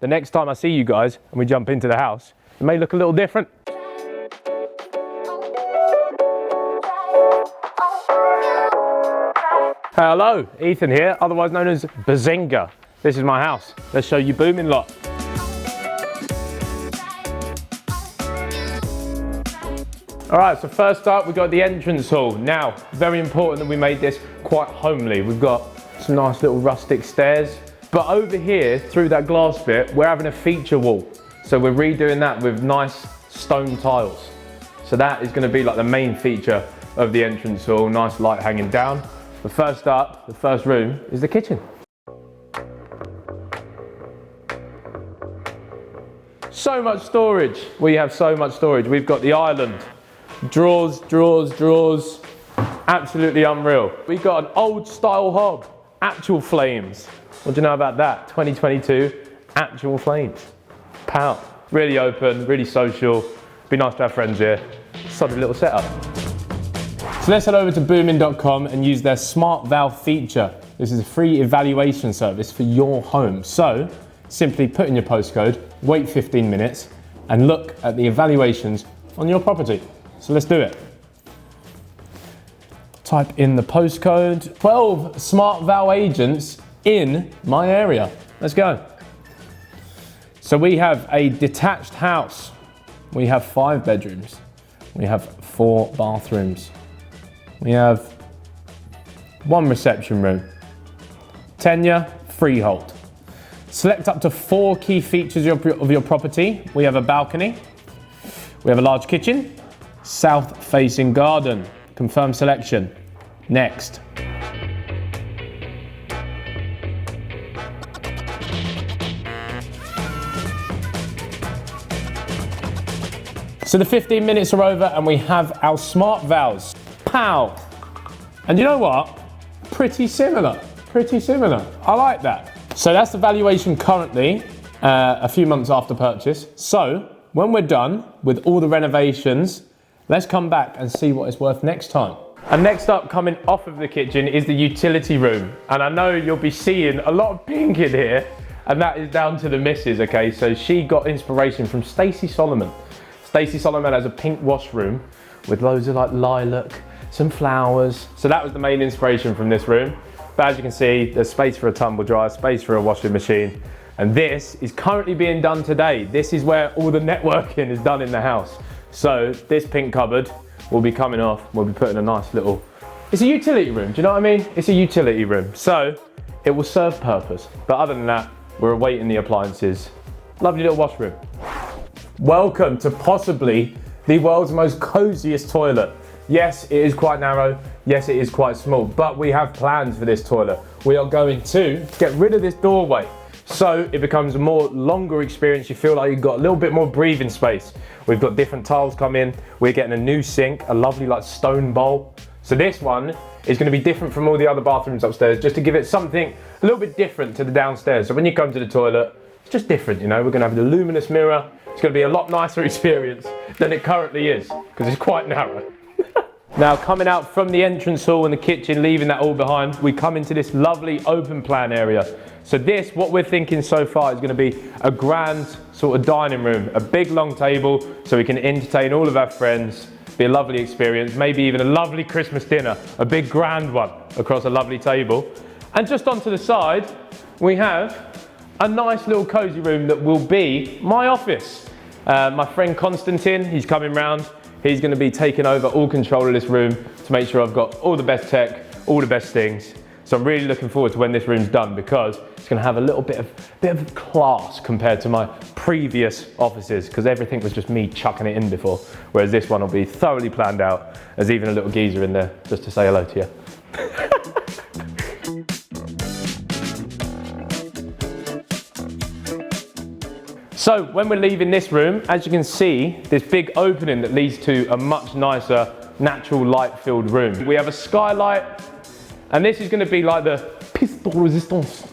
the next time I see you guys and we jump into the house, it may look a little different. Hello, Ethan here, otherwise known as Bazinga. This is my house. Let's show you Booming lot. All right, so first up, we've got the entrance hall. Now, very important that we made this quite homely. We've got some nice little rustic stairs, but over here, through that glass bit, we're having a feature wall. So we're redoing that with nice stone tiles. So that is gonna be like the main feature of the entrance hall, nice light hanging down. But first up, the first room is the kitchen. So much storage. We have so much storage. We've got the island. Drawers, drawers, drawers. Absolutely unreal. We've got an old style hob. Actual flames. What do you know about that? 2022, actual flames. Pow. Really open, really social. Be nice to have friends here. Solid little setup. So let's head over to boomin.com and use their smart valve feature. This is a free evaluation service for your home. So simply put in your postcode, wait 15 minutes and look at the evaluations on your property. So let's do it. Type in the postcode, 12 smart valve agents in my area. Let's go. So we have a detached house. We have 5 bedrooms. We have 4 bathrooms. We have 1 reception room. Tenure, freehold. Select up to 4 key features of your property. We have a balcony. We have a large kitchen. South-facing garden. Confirm selection. Next. So the 15 minutes are over and we have our smart valves. Pow! And you know what? Pretty similar. Pretty similar. I like that. So that's the valuation currently, a few months after purchase. So when we're done with all the renovations, let's come back and see what it's worth next time. And next up, coming off of the kitchen, is the utility room. And I know you'll be seeing a lot of pink in here, and that is down to the missus, okay? So she got inspiration from Stacey Solomon. Stacey Solomon has a pink washroom with loads of like lilac, some flowers. So that was the main inspiration from this room. But as you can see, there's space for a tumble dryer, space for a washing machine. And this is currently being done today. This is where all the networking is done in the house. So this pink cupboard will be coming off. We'll be putting a nice little, it's a utility room. Do you know what I mean? It's a utility room. So it will serve purpose. But other than that, we're awaiting the appliances. Lovely little washroom. Welcome to possibly the world's most coziest toilet. Yes, it is quite narrow. Yes, it is quite small, but we have plans for this toilet. We are going to get rid of this doorway so it becomes a more longer experience. You feel like you've got a little bit more breathing space. We've got different tiles come in. We're getting a new sink, a lovely like stone bowl. So this one is going to be different from all the other bathrooms upstairs, just to give it something a little bit different to the downstairs. So when you come to the toilet, it's just different, you know. We're going to have the luminous mirror. It's going to be a lot nicer experience than it currently is, because it's quite narrow. Now, coming out from the entrance hall and the kitchen, leaving that all behind, we come into this lovely open plan area. So this, what we're thinking so far, is going to be a grand sort of dining room, a big long table so we can entertain all of our friends, be a lovely experience, maybe even a lovely Christmas dinner, a big grand one across a lovely table. And just onto the side, we have a nice little cozy room that will be my office. My friend Konstantin, he's coming round. He's going to be taking over all control of this room to make sure I've got all the best tech, all the best things. So I'm really looking forward to when this room's done, because it's going to have a little bit of class compared to my previous offices, because everything was just me chucking it in before. Whereas this one will be thoroughly planned out. There's even a little geezer in there just to say hello to you. So when we're leaving this room, as you can see, this big opening that leads to a much nicer, natural light-filled room. We have a skylight, and this is going to be like the pistol resistance.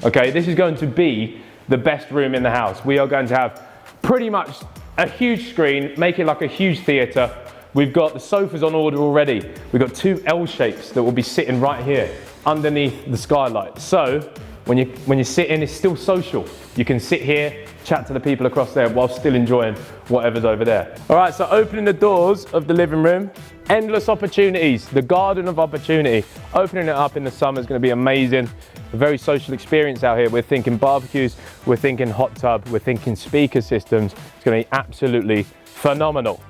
Okay, this is going to be the best room in the house. We are going to have pretty much a huge screen, make it like a huge theatre. We've got the sofas on order already. We've got 2 L shapes that will be sitting right here underneath the skylight. So when you sit in, it's still social. You can sit here, chat to the people across there while still enjoying whatever's over there. All right, so opening the doors of the living room, endless opportunities, the garden of opportunity. Opening it up in the summer is going to be amazing. A very social experience out here. We're thinking barbecues, we're thinking hot tub, we're thinking speaker systems. It's going to be absolutely phenomenal.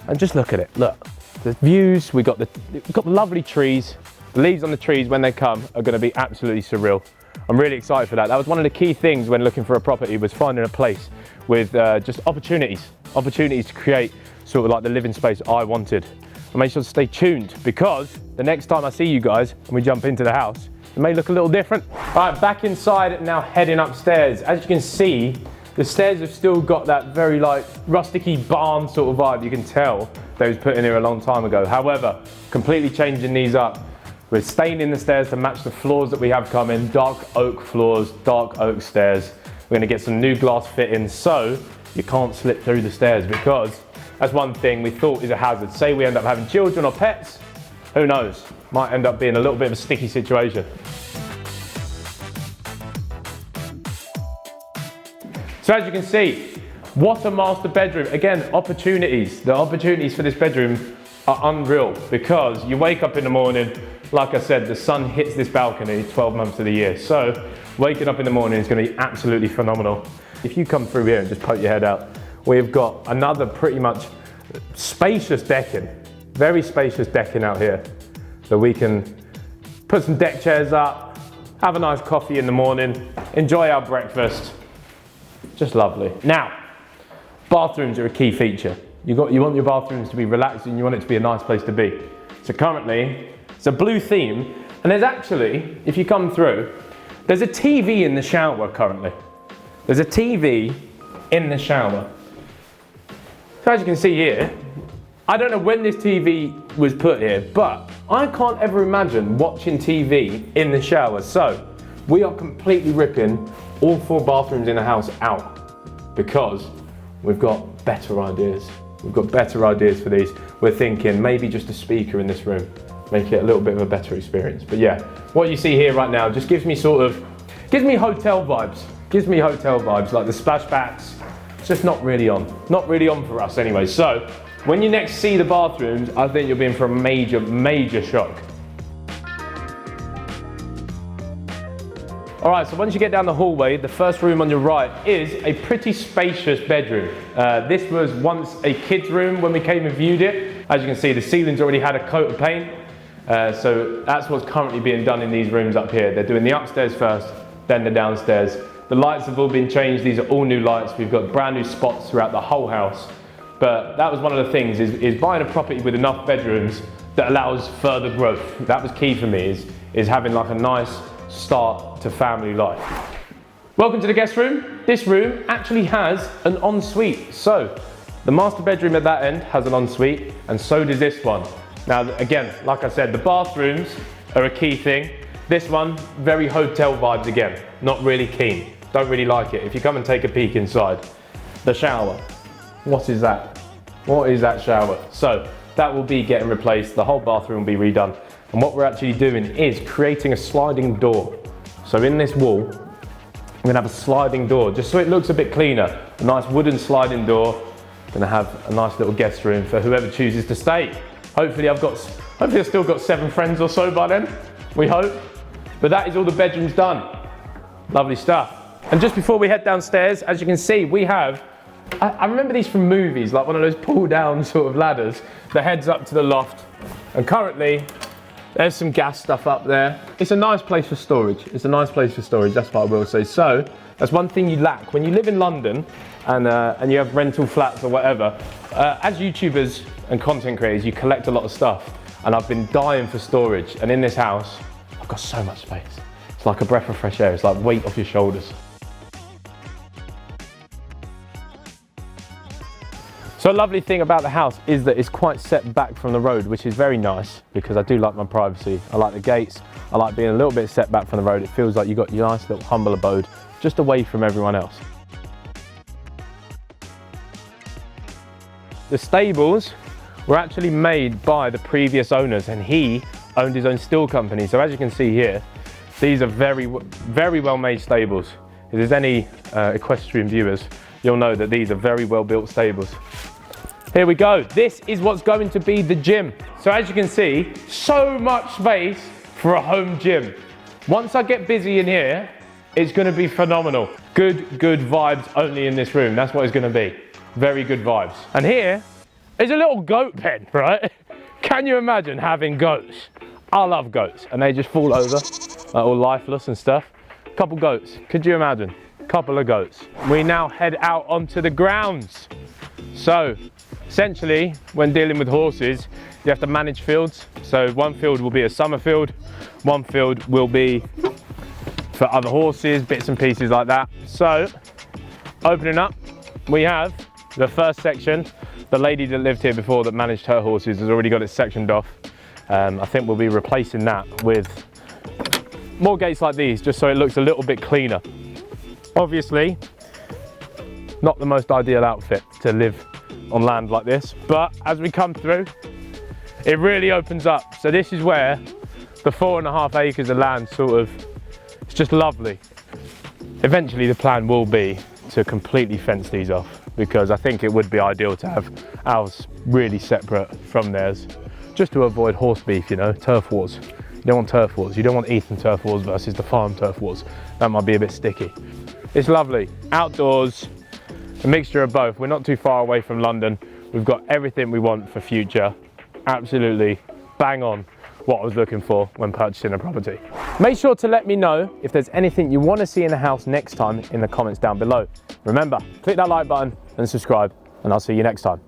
And just look at it, look. The views, we've got the lovely trees. The leaves on the trees when they come are going to be absolutely surreal. I'm really excited for that. That was one of the key things when looking for a property, was finding a place with just opportunities to create sort of like the living space I wanted. And make sure to stay tuned, because the next time I see you guys and we jump into the house, it may look a little different. All right, back inside, now heading upstairs. As you can see, the stairs have still got that very like rusticy barn sort of vibe. You can tell they was put in here a long time ago. However, completely changing these up. We're staining the stairs to match the floors that we have coming. Dark oak floors, dark oak stairs. We're gonna get some new glass fittings so you can't slip through the stairs, because that's one thing we thought is a hazard. Say we end up having children or pets, who knows? Might end up being a little bit of a sticky situation. So as you can see, what a master bedroom. Again, opportunities. The opportunities for this bedroom are unreal, because you wake up in the morning, like I said, the sun hits this balcony 12 months of the year. So waking up in the morning is going to be absolutely phenomenal. If you come through here and just poke your head out, we've got another pretty much spacious decking, very spacious decking out here. So we can put some deck chairs up, have a nice coffee in the morning, enjoy our breakfast. Just lovely. Now, bathrooms are a key feature. You want your bathrooms to be relaxed and you want it to be a nice place to be. So currently, it's a blue theme, and there's actually, if you come through, there's a TV in the shower currently. There's a TV in the shower. So as you can see here, I don't know when this TV was put here, but I can't ever imagine watching TV in the shower. So we are completely ripping all 4 bathrooms in the house out, because we've got better ideas. We've got better ideas for these. We're thinking maybe just a speaker in this room, make it a little bit of a better experience. But yeah, what you see here right now just gives me hotel vibes. Gives me hotel vibes, like the splashbacks. It's just not really on for us anyway. So when you next see the bathrooms, I think you'll be in for a major, major shock. All right, so once you get down the hallway, the first room on your right is a pretty spacious bedroom. This was once a kid's room when we came and viewed it. As you can see, the ceiling's already had a coat of paint. So that's what's currently being done in these rooms up here. They're doing the upstairs first, then the downstairs. The lights have all been changed. These are all new lights. We've got brand new spots throughout the whole house. But that was one of the things, is buying a property with enough bedrooms that allows further growth. That was key for me, is having like a nice start to family life. Welcome to the guest room. This room actually has an ensuite. So the master bedroom at that end has an ensuite, and so does this one. Now again, like I said, the bathrooms are a key thing. This one, very hotel vibes again. Not really keen, don't really like it. If you come and take a peek inside, the shower, what is that? What is that shower? So that will be getting replaced. The whole bathroom will be redone. And what we're actually doing is creating a sliding door. So in this wall, we're gonna have a sliding door, just so it looks a bit cleaner. A nice wooden sliding door. Gonna have a nice little guest room for whoever chooses to stay. Hopefully I've still got 7 friends or so by then, we hope. But that is all the bedrooms done. Lovely stuff. And just before we head downstairs, as you can see, we have, I remember these from movies, like one of those pull down sort of ladders that heads up to the loft. And currently, there's some gas stuff up there. It's a nice place for storage. It's a nice place for storage, that's what I will say. So, that's one thing you lack. When you live in London and you have rental flats or whatever, as YouTubers and content creators, you collect a lot of stuff. And I've been dying for storage. And in this house, I've got so much space. It's like a breath of fresh air. It's like weight off your shoulders. So a lovely thing about the house is that it's quite set back from the road, which is very nice because I do like my privacy. I like the gates. I like being a little bit set back from the road. It feels like you've got your nice little humble abode just away from everyone else. The stables were actually made by the previous owners, and he owned his own steel company. So as you can see here, These are very well made stables. If there's any equestrian viewers, you'll know that these are very well built stables. Here we go. This is what's going to be the gym. So as you can see, so much space for a home gym. Once I get busy in here, it's going to be phenomenal. Good vibes only in this room. That's what it's going to be. Very good vibes. And here is a little goat pen, right? Can you imagine having goats? I love goats, and they just fall over, like all lifeless and stuff. Couple goats. Could you imagine? Couple of goats. We now head out onto the grounds. So, essentially, when dealing with horses, you have to manage fields. So one field will be a summer field, one field will be for other horses, bits and pieces like that. So, opening up, we have the first section. The lady that lived here before that managed her horses has already got it sectioned off. I think we'll be replacing that with more gates like these, just so it looks a little bit cleaner. Obviously, not the most ideal outfit to live on land like this, but as we come through, it really opens up. So this is where the 4.5 acres of land it's just lovely. Eventually the plan will be to completely fence these off, because I think it would be ideal to have ours really separate from theirs, just to avoid horse beef, you know, turf wars. You don't want turf wars. You don't want Ethan turf wars versus the farm turf wars. That might be a bit sticky. It's lovely. Outdoors, a mixture of both. We're not too far away from London. We've got everything we want for future. Absolutely bang on what I was looking for when purchasing a property. Make sure to let me know if there's anything you want to see in the house next time in the comments down below. Remember, click that like button and subscribe, and I'll see you next time.